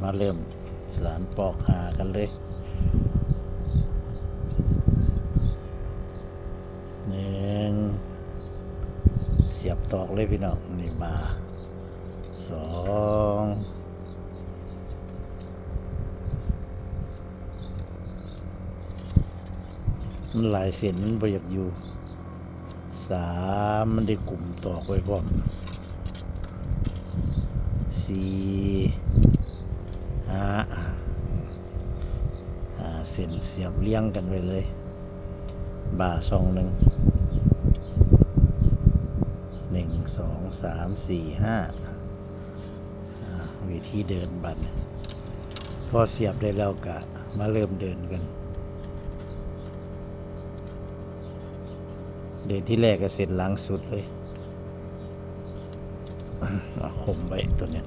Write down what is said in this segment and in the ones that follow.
มาเริ่มสารปอกหากันเลย1เสียบตอกเลยพี่น้องนี่มา2มันหลายเส้นมันบ่อยากอยู่3มันได้กลุ่มตอกไว้พร้อม4 5เส้นเสียบเลี้ยงกันไปเลยบ่า2 1 2 3 4 5วิธีเดินบัดพอเสียบได้แล้วก็มาเริ่มเดินกันเดินที่แรกก็เส้นหลังสุดเลยคมไว้ตัวเนี้ย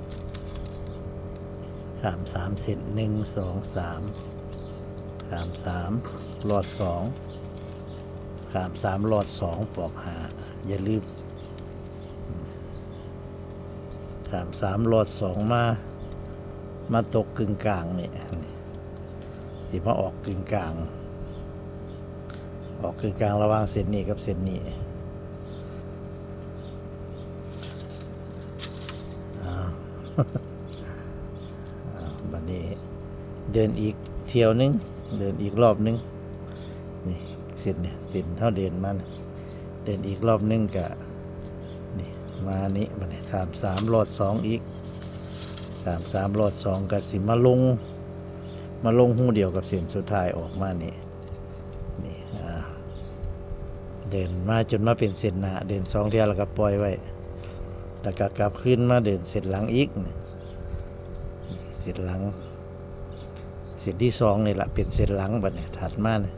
ข้าม3เส้น1 2 3ข้าม3หลอด2ข้าม3หลอด2ปอก5อย่าลืมข้าม3หลอด2มาตกกึ่งกลางนี่สิมาออกกึ่งกลางระหว่างเส้นนี้กับเส้นนี้บัดนี้เดินอีกเที่ยวนึงเดินอีกรอบนึงนี่เส้นเนี่ยเส้นเท่าเดินมาเดินอีกรอบนึงกะนี่มานี้บัดนี้ข้าม3หลอด2อีกข้าม3หลอด2ก็สิมาลงหูเดียวกับเส้นสุดท้ายออกมานี่เดินมาจนมาเป็นเส้นหน้าเดิน2เที่ยวแล้วก็ปล่อยไว้แล้วก็กลับขึ้นมาเดินเส้นหลังอีกเส้นหลังเส้นที่2นี่แหละเป็นเส้นหลังบัดนี้ถัดมาเนี่ย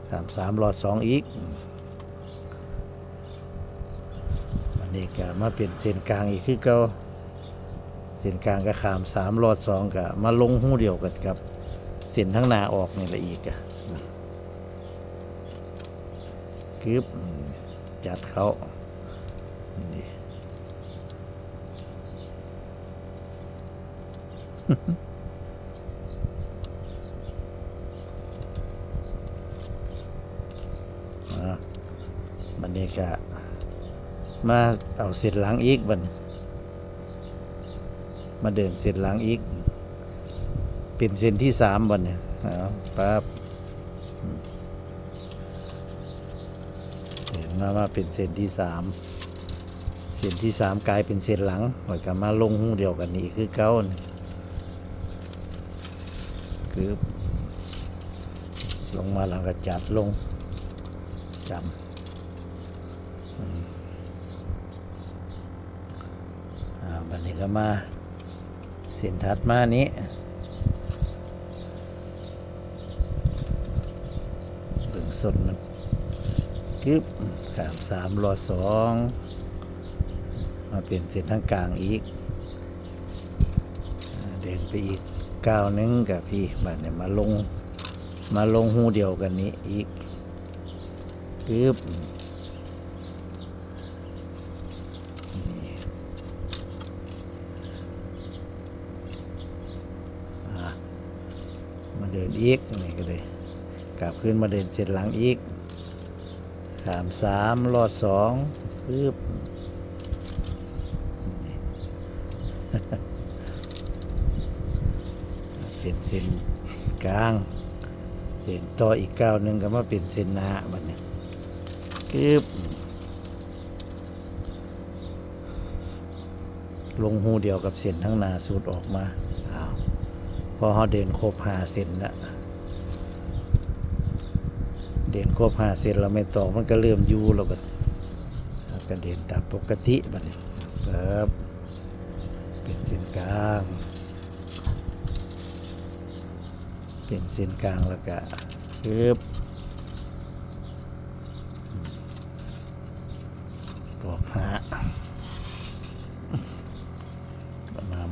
ข้าม3หลอด2อีกบัดนี้ก็มาเป็นเส้นกลางอีกคือเก่าเส้นกลางก็ข้าม3หลอด2ก็มาลงหูเดียวกันกับเส้นทั้งหน้าออกนี่แหละอีกกึบจัดเขานี่บัดนี้ก็มาเอาเส้นหลังอีกบัดมาเดินเส้นหลังอีกเป็นเส้นที่3บัดเนี่ยปั๊บมาเป็นเส้นที่3เส้นที่3กลายเป็นเส้นหลังหอยกับมาลงหูเดียวกันนี่คือเก้าคือลงมาหลังก็จัดลงจำบัดนี้ก็มาเส้นถัดมานี้เบิ่งสดมันคือข้าม3หลอด2มาเปลี่ยนเส้นทางกลางอีกเดินไปอีกก้าวนึงกับพี่บัดนี้มาลงหูเดียวกันนี้อีกคือมาเดินอีกนี่ก็เลยกลับขึ้นมาเดินเส้นหลังอีกข้าม3หลอด2ปึ๊บเป็นเส้นกลางเส้นต่ออีกก้าวหนึ่งก็มาเป็นเส้นหน้าบัดนี้ปึ๊บลงหูเดียวกับเส้นทั้งหน้าสูดออกมาพอเขาเดินครบ5เส้นแล้วเดินครบ5เส้นเราไม่ตอกมันก็เริ่มอยู่แล้วก็เดินตามปกติบัดนี้ครับเป็นเส้นกลางเป็นเส้นกลางแล้วก็ปึ๊บปอกหา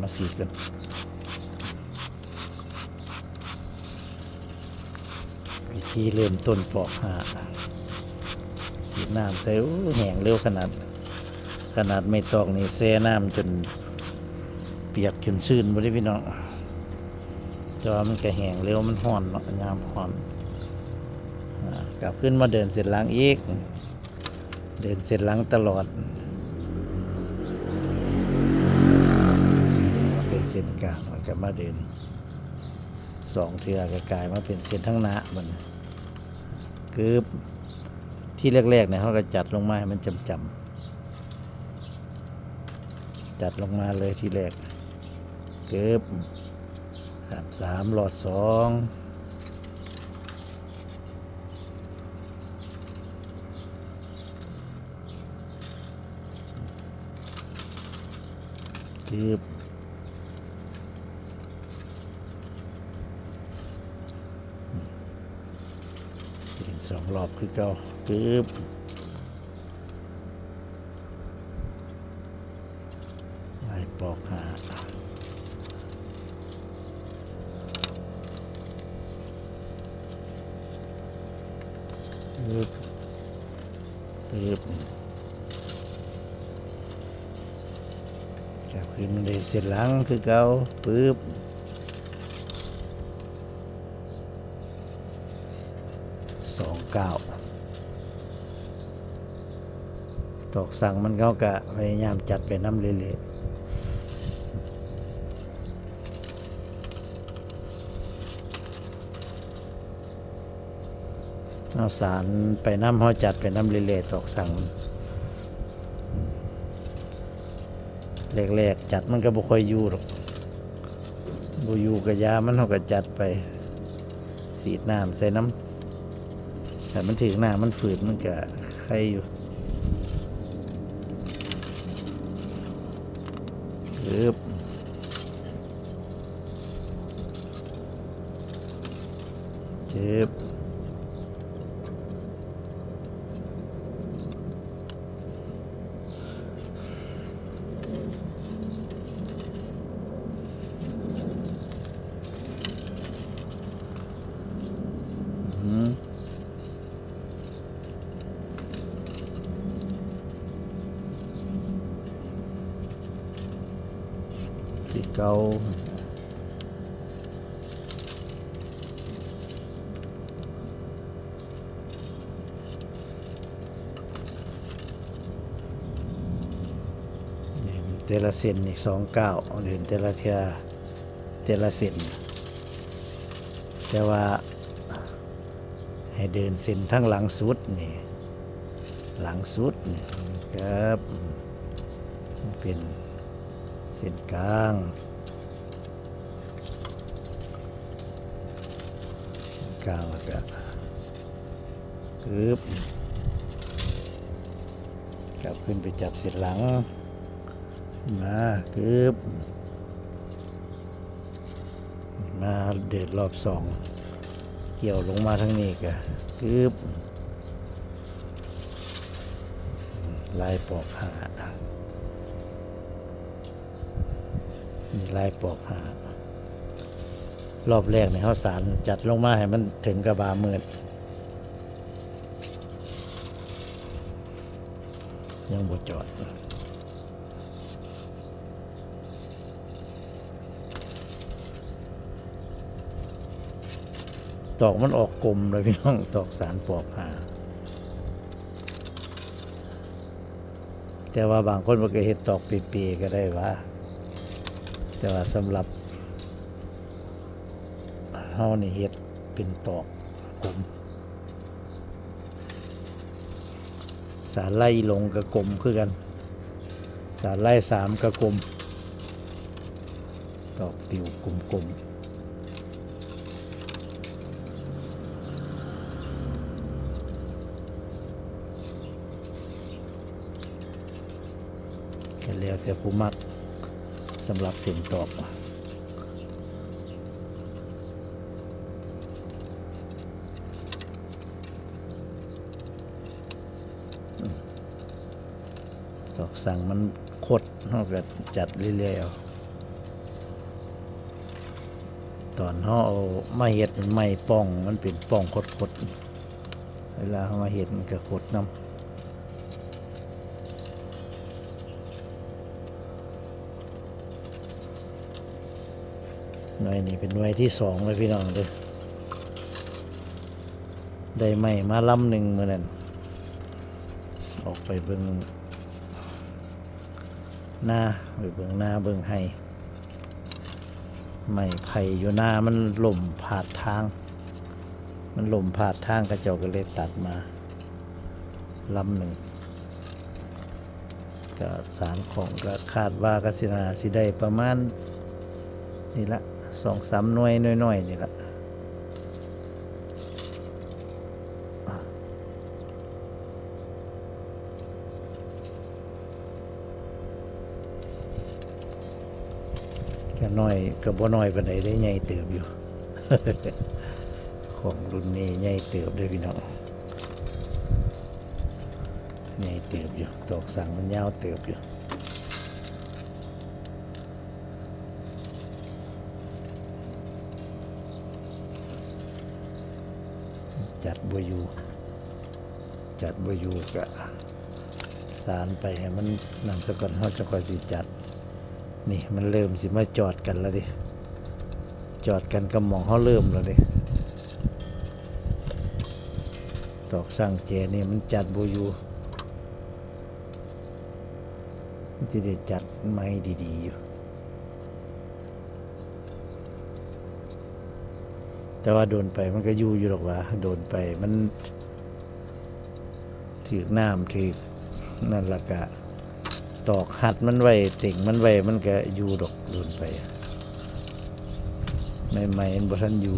มาสีกันวิธีเริ่มต้นปอกหาสีน้ำใส่แห้งเร็วขนาดไม่ตอกนี่แช่น้ำจน เปียกจนชื้นบ่ได้พี่น้องแต่ว่ามันก็แห้งเร็วมันร้อนเนาะยามร้อนกลับขึ้นมาเดินเสร็จหลังอีกเดินเสร็จหลังตลอดเป็นเส้นกลางมันก็มาเดิน2 เทื่อก็กลายมาเป็นเส้นทั้งหน้ามันคือที่แรกๆเนี่ยเขาก็จัดลงมาให้มันจำจัดลงมาเลยที่แรกเกือบ3 หลอด 2เกือบเป็น2 รอบคือเก่าเกือบไล่ปอกหาปึ๊บปึ๊บจับขึ้นมาเดินเสร็จหลังคือเก่าปึ๊บ29ตอกสั่งมันเขากะพยายามจัดไปน้ำเละๆเอาสารไปน้ำเขาจัดไปน้ำเละๆตอกสั่งแรกๆจัดมันก็บ่ค่อยอยู่หรอกบ่อยู่กับยามันเขาก็จัดไปสีดน้ำใส่น้ำแต่มันถึงหน้ามันฝืดมันก็ใครอยู่ปึ๊บเจ็บที่เก่าแต่ละเส้นอีก29เดินแต่ละเทียแต่ละเส้นแต่ว่าให้เดินเส้นทั้งหลังสุดนี่หลังสุดนี่ครับเป็นเส้นกลางแล้วก็ปึ๊บกลับขึ้นไปจับเส้นหลังมาปึ๊บมาเดินรอบ2เกี่ยวลงมาทั้งนี้ก็ปึ๊บลายปอกหานี่ลายปอกหารอบแรกในข้าวสารจัดลงมาให้มันถึงกระบามืดยังบ่จอดตอกมันออกกลมเลยพี่น้องตอกสารปอกหาแต่ว่าบางคนมันก็เฮ็ดตอกปีๆก็ได้ว่าแต่ว่าสำหรับเฮานี่เฮ็ดเป็นตอกกลมสารไล่ลงกับกลมคือกันสารไล่3กับกลมตอกติวกลมๆกันแล้วแต่ผู้มักสำหรับเส้นตอกตอกสั่งมันคดเขาก็จัดเรื่อยๆเอาตอนเขาเอามาเห็ดมันไม่ป้องมันเป็นป้องคดๆเวลาเขามาเห็ดมันก็คดน้ำ หน่วยนี้เป็นหน่วยที่สองเลยพี่น้องเด้อได้ไม้มาลำหนึ่งมื้อนั้นออกไปเบิ่งหน้าไปเบิ่งหน้าเบิ่งให้ไม้ไผ่อยู่หน้ามันล่มผาดทาง มันล่มผาดทางกระเจ้าก็เลยตัดมาลำหนึ่งก็สารของก็คาดว่ากสินาสิได้ประมาณนี่ละ2-3 หน่วยน้อยๆนี่ละก็น้อยก็บ่น้อยปานใดได้ใหญ่เติบอยู่ ของรุ่นนี้ใหญ่เติบเลยพี่น้องใหญ่เติบอยู่ดอกสังมันยาวเติบอยู่จัดบอยู่ก็สารไปให้มันนั่นซะก่อนเฮาจะค่อยสิจัดนี่มันเริ่มสิมาจอดกันแล้วดิจอดกันกับหม่องเฮาเริ่มแล้วดิดอกสังเจนี่มันจัดบ่อยู่มันสิได้จัดไม้ดีๆอยู่แต่ว่าโดนไปมันก็อยู่หรอกว่าโดนไปมันถือน้ำถือนั่นละกะตอกหัดมันไว้ติ่งมันไว้มันก็อยู่ดอกโดนไปใหม่ๆมันบ่ทันอยู่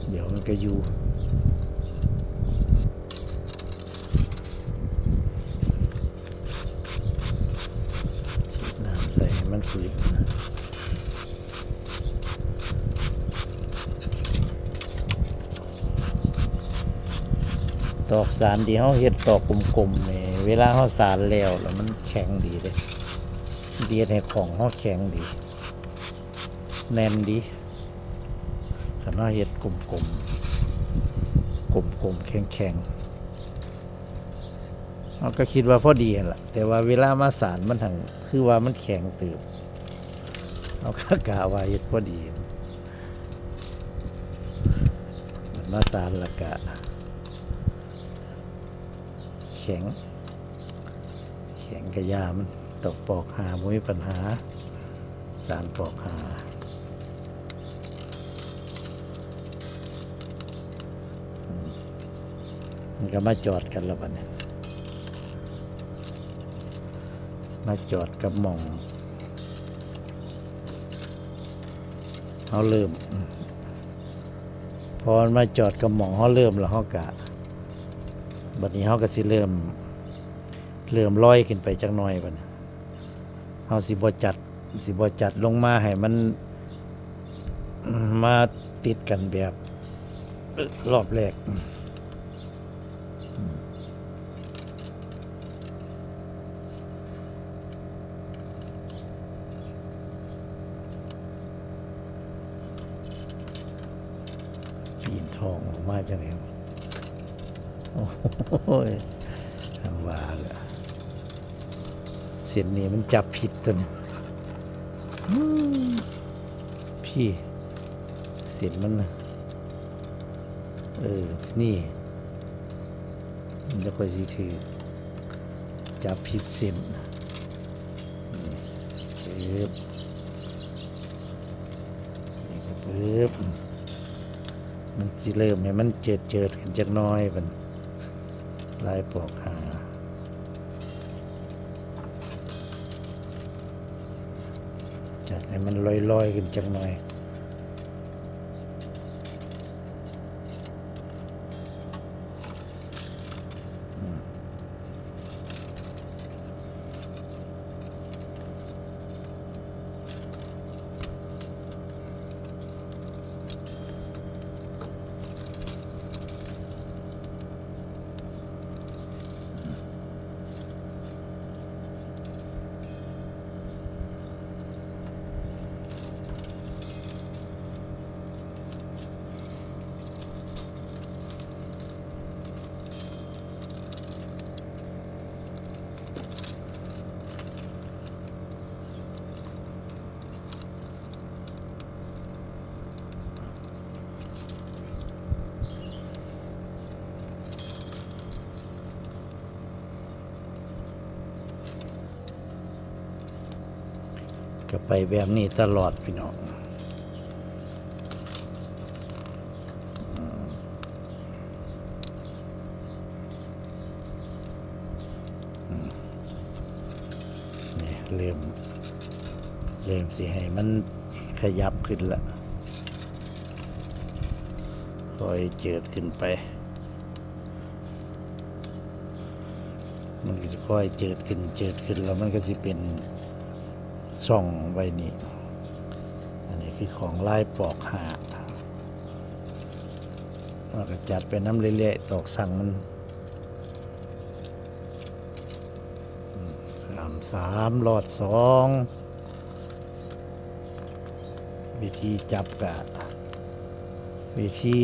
เดี๋ยวมันก็อยู่ฉีดน้ำใส่ให้มันฝืดตอกสารที่เขาเฮ็ดตอกกลมๆนี่เวลาเขาสารแล้วมันแข็งดีเลยเดียดให้ของเขาแข็งดีแน่นดีคันเขาเฮ็ดกลมๆแข็งๆเขาก็คิดว่าพอดีแหละแต่ว่าเวลามาสารมันทั้งคือว่ามันแข็งตื่นเอากะว่าเฮ็ดพอดีมาสารละกะแข็งกระยามันตกปอกหาไม่มีปัญหาสารปอกหามันก็มาจอดกันแล้วบัดนี้มาจอดกับหม่องเขาเริ่มพอมาจอดกับหม่องเขาเริ่มแล้วเขากะบัดนี้เขาก็สิเริ่มลอยขึ้นไปจักหน่อยบัดนี้เขาสิบ่จัดลงมาให้มันมาติดกันแบบรอบแรกปีนทองออกมาจังไงโอ้ยว่าเลยเส้นนี้มันจับผิดตัวนี้พี่เส้นมันนะนี่มันจะค่อยสิถือจับผิดเส้นปึ๊บนี่ก็ปึ๊บมันสิเริ่มให้มันเจิดขึ้นจักหน้อยมันลายปอกหาจัดให้มันลอยขึ้นจักหน่อย ก็ไปแบบนี้ตลอดพี่น้องนี่เริ่มสิให้มันขยับขึ้นละค่อยเจิดขึ้นไปมันก็จะค่อยเจิดขึ้นแล้วมันก็จะเป็นช่องไว้นี่อันนี้คือของลายปอกหาเราก็จัดไปน้ำเละๆตอกสั่งมัน3หลอด2วิธีจับกะวิธี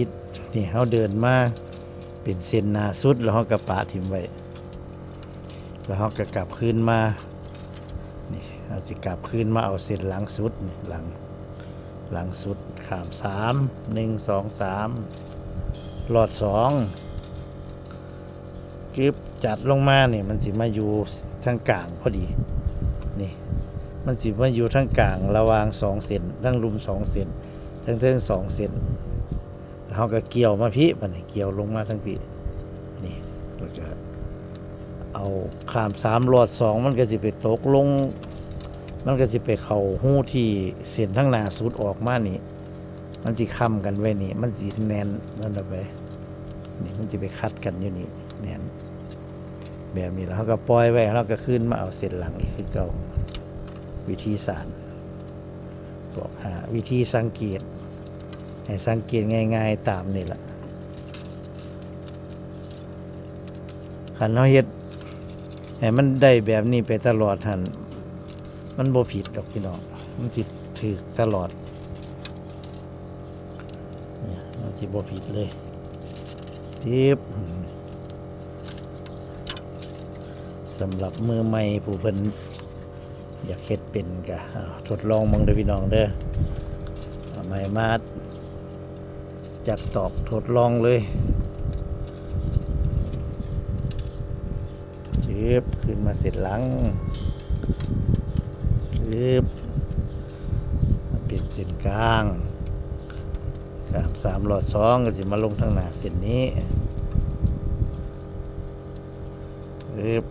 นี่เขาเดินมาเป็นเส้นหนาสุดแล้วเขากระปะถิ่มไว้แล้วเขาก็กลับคืนมานี่เราจะกลับคืนมาเอาเส้นหลังสุดนี่หลังสุดขาม3 1 2 3หลอด2กึบจัดลงมาเนี่ยมันสิมาอยู่ทางกลางพอดีนี่มันสิมาอยู่ทางกลางระหว่าง2เส้นทั้งรุม2เส้นทั้งเทิง2เส้นแล้วเขาก็เกี่ยวมาพี่มันเกี่ยวลงมาทั้งพี่นี่แล้วก็เอาขาม3หลอด2มันก็สิไปตกลงมันก็สิไปเข้าหู้ที่เส้นทั้งหน้าสุดออกมานี่มันสิค้ำกันไว้นี่มันสิแน่นนั่นเอาไปนี่มันสิไปคัดกันอยู่นี่แน่นแบบนี้แล้วเขาก็ปล่อยไว้แล้วก็ขึ้นมาเอาเส้นหลังอีกคือเก่าวิธีสารบอกหาวิธีสังเกตให้สังเกตง่ายๆตามนี่แหละขันเราเฮ็ดให้มันได้แบบนี้ไปตลอดหันมันบ่ผิดดอกพี่น้องมันสิถูกตลอดเนี่ยมันสิบ่ผิดเลยทิปสำหรับมือใหม่ผู้เพิ่นอยากเฮ็ดเป็นก็ทดลองมองเด้อพี่น้องเด้อเอาไม้มาจับตอกทดลองเลยจึบขึ้นมาเสร็จหลังจึบเปลี่ยนเส้นกลาง3หลอด2ก็สิมาลงทางหน้าเส้นนี้จึบ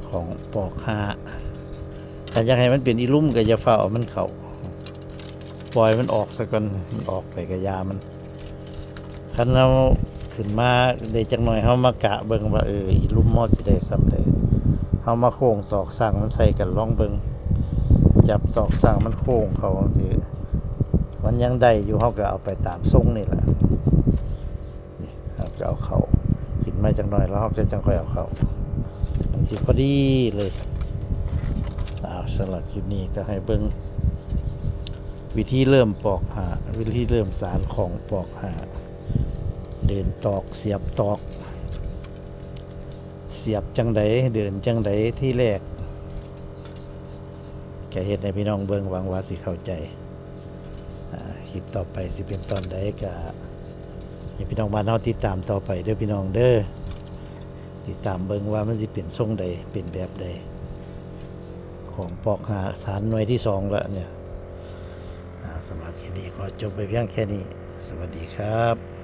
ของปอกหาถ้าอยากให้มันเป็นอีลุ่มก็อย่าฝ่าเอามันเข้าปล่อยมันออกซะก่อนมันออกไปกับยามันคันเราขึ้นมาได้จักหน่อยเฮามากะเบิ่งว่าอีลุ่มมอดสิได้ซ้ำได้เฮามาโค้งตอกสั่งมันใส่กันลองเบิ่งจับตอกสั่งมันโค้งเขาจังซี่มันยังได้อยู่เฮาก็เอาไปตามทรงนี่แหละนี่เฮาก็เอาเข้าขึ้นมาจักหน่อยแล้วเฮาก็จังค่อยเอาเข้ามันสิพอดีเลยสำหรับคลิปนี้ก็ให้เบิ่งวิธีเริ่มปอกหาวิธีเริ่มสารของปอกหาเดินตอกเสียบตอกเสียบจังใดเดินจังใดที่แรกก็เฮ็ดให้พี่น้องเบิ่งหวังว่าสิเข้าใจคลิปต่อไปสิเป็นตอนใดก็ให้พี่น้องบ้านเฮาติดตามต่อไปเด้อพี่น้องเด้อติดตามเบิ่งว่ามันสิเป็นทรงใดเป็นแบบใดของปอกหาสารหน่วยที่2แล้วเนี่ยสำหรับคลิปนี้ก็จบไปเพียงแค่นี้สวัสดีครับ